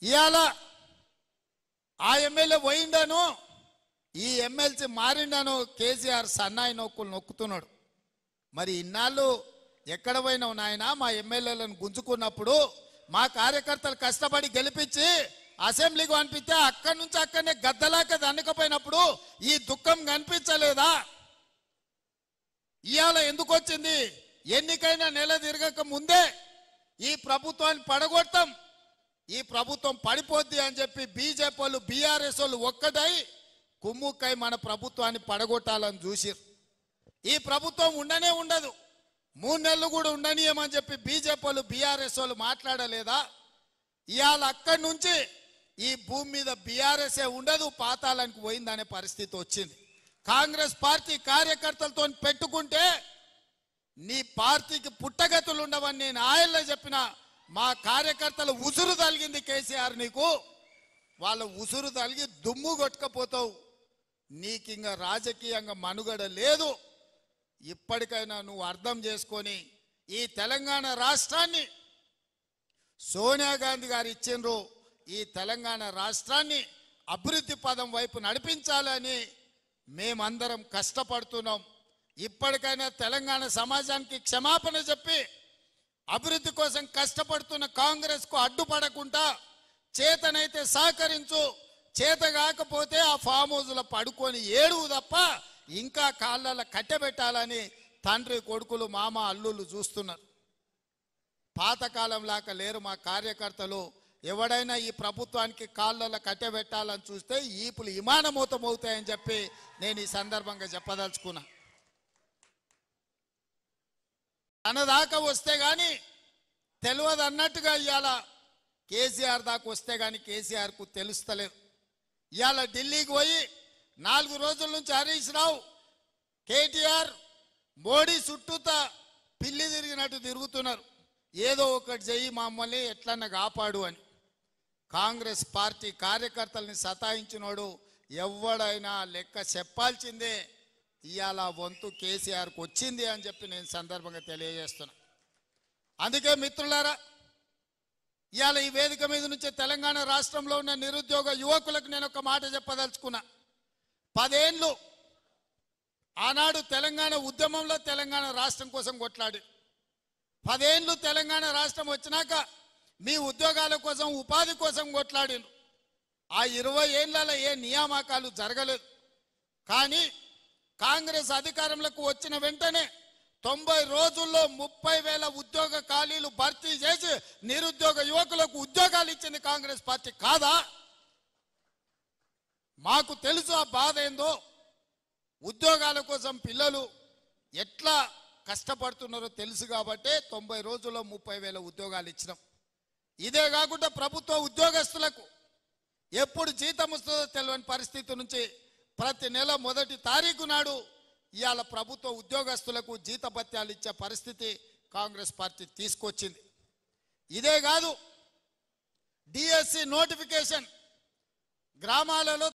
ఇవాళ ఆ ఎమ్మెల్యే పోయిండాను, ఈ ఎమ్మెల్సీ మారిండాను, కేసీఆర్ సన్నాయి నొక్కులు నొక్కుతున్నాడు. మరి ఇన్నాళ్ళు ఎక్కడ పోయినావు నాయన? మా ఎమ్మెల్యేలను గుంజుకున్నప్పుడు మా కార్యకర్తలు కష్టపడి గెలిపించి అసెంబ్లీకి పంపిస్తే అక్కడి నుంచి అక్కడనే గద్దలాక దండకపోయినప్పుడు ఈ దుఃఖం కనిపించలేదా? ఇవాళ ఎందుకు వచ్చింది? ఎన్నికైనా నెల తిరగక ముందే ఈ ప్రభుత్వాన్ని పడగొడతాం, ఈ ప్రభుత్వం పడిపోద్ది అని చెప్పి బీజేపీ వాళ్ళు బీఆర్ఎస్ వాళ్ళు ఒక్కటై కుమ్ముక్కై మన ప్రభుత్వాన్ని పడగొట్టాలని చూసిరు. ఈ ప్రభుత్వం ఉండనే ఉండదు, 3 నెలలు కూడా ఉండనీయమని చెప్పి బీజేపీ వాళ్ళు బీఆర్ఎస్ వాళ్ళు మాట్లాడలేదా? ఇవాళ అక్కడి నుంచి ఈ భూమి మీద బీఆర్ఎస్ఏ ఉండదు, పాతాళానికి పోయిందనే పరిస్థితి వచ్చింది. కాంగ్రెస్ పార్టీ కార్యకర్తలతో పెట్టుకుంటే నీ పార్టీకి పుట్టగతులు ఉండవని నేను ఆయల్లో చెప్పిన. మా కార్యకర్తలు ఉసురు తలిగింది కేసీఆర్, నీకు వాళ్ళ ఉసురు తలిగి దుమ్ము కొట్టుకపోతావు. నీకింక రాజకీయంగా మనుగడ లేదు. ఇప్పటికైనా నువ్వు అర్థం చేసుకొని ఈ తెలంగాణ రాష్ట్రాన్ని సోనియా గాంధీ గారు ఇచ్చిండ్రు, ఈ తెలంగాణ రాష్ట్రాన్ని అభివృద్ధి పదం వైపు నడిపించాలని మేమందరం కష్టపడుతున్నాం. ఇప్పటికైనా తెలంగాణ సమాజానికి క్షమాపణ చెప్పి అభివృద్ధి కోసం కష్టపడుతున్న కాంగ్రెస్కు అడ్డుపడకుండా చేతనైతే సహకరించు, చేత కాకపోతే ఆ ఫామ్ హౌస్లో పడుకొని ఏడువు తప్ప ఇంకా కాళ్ళ కట్టెబెట్టాలని తండ్రి కొడుకులు మామ అల్లుళ్ళు చూస్తున్నారు. పాతకాలం లాగా లేరు మా కార్యకర్తలు. ఎవడైనా ఈ ప్రభుత్వానికి కాళ్ళ కట్టెబెట్టాలని చూస్తే ఈపులు విమానమూతం అవుతాయని చెప్పి నేను ఈ సందర్భంగా చెప్పదలుచుకున్నా. తన దాకా వస్తే కానీ తెలియదు అన్నట్టుగా ఇవాళ కేసీఆర్ దాకా వస్తే కానీ కేసీఆర్కు తెలుస్తలేదు. ఇవాళ ఢిల్లీకి పోయి 4 రోజుల నుంచి హరీష్ రావు కేటీఆర్ మోడీ చుట్టూతా పిల్లి తిరిగినట్టు తిరుగుతున్నారు. ఏదో ఒకటి చెయ్యి మమ్మల్ని ఎట్లన్నా కాపాడు అని. కాంగ్రెస్ పార్టీ కార్యకర్తల్ని సతాయించినోడు ఎవడైనా లెక్క చెప్పాల్సిందే. ఇవాళ వంతు కేసీఆర్కి వచ్చింది అని చెప్పి నేను సందర్భంగా తెలియజేస్తున్నా. అందుకే మిత్రులారా, ఇవాళ ఈ వేదిక మీద నుంచి తెలంగాణ రాష్ట్రంలో ఉన్న నిరుద్యోగ యువకులకు నేను ఒక మాట చెప్పదలుచుకున్నా. 10 ఏళ్ళు ఆనాడు తెలంగాణ ఉద్యమంలో తెలంగాణ రాష్ట్రం కోసం కొట్లాడి 10 ఏళ్ళు తెలంగాణ రాష్ట్రం వచ్చినాక మీ ఉద్యోగాల కోసం ఉపాధి కోసం కొట్లాడిను. ఆ 20 ఏళ్లలో ఏ నియామకాలు జరగలేదు. కానీ కాంగ్రెస్ అధికారంలోకి వచ్చిన వెంటనే 90 రోజుల్లో 30,000 ఉద్యోగ ఖాళీలు భర్తీ చేసి నిరుద్యోగ యువకులకు ఉద్యోగాలు ఇచ్చింది కాంగ్రెస్ పార్టీ కాదా? మాకు తెలుసు ఆ బాధ ఏందో. ఉద్యోగాల కోసం పిల్లలు ఎట్లా కష్టపడుతున్నారో తెలుసు కాబట్టి 90 రోజుల్లో 30,000 ఉద్యోగాలు ఇచ్చినాం. ఇదే కాకుండా ప్రభుత్వ ఉద్యోగస్తులకు ఎప్పుడు జీతం వస్తుందో తెలియని పరిస్థితి నుంచి ప్రతి నెల 1వ తారీఖు నాడు ఇవాళ ప్రభుత్వ ఉద్యోగస్తులకు జీతభత్యాలు ఇచ్చే పరిస్థితి కాంగ్రెస్ పార్టీ తీసుకొచ్చింది. ఇదే కాదు, డిఎస్సి నోటిఫికేషన్ గ్రామాలలో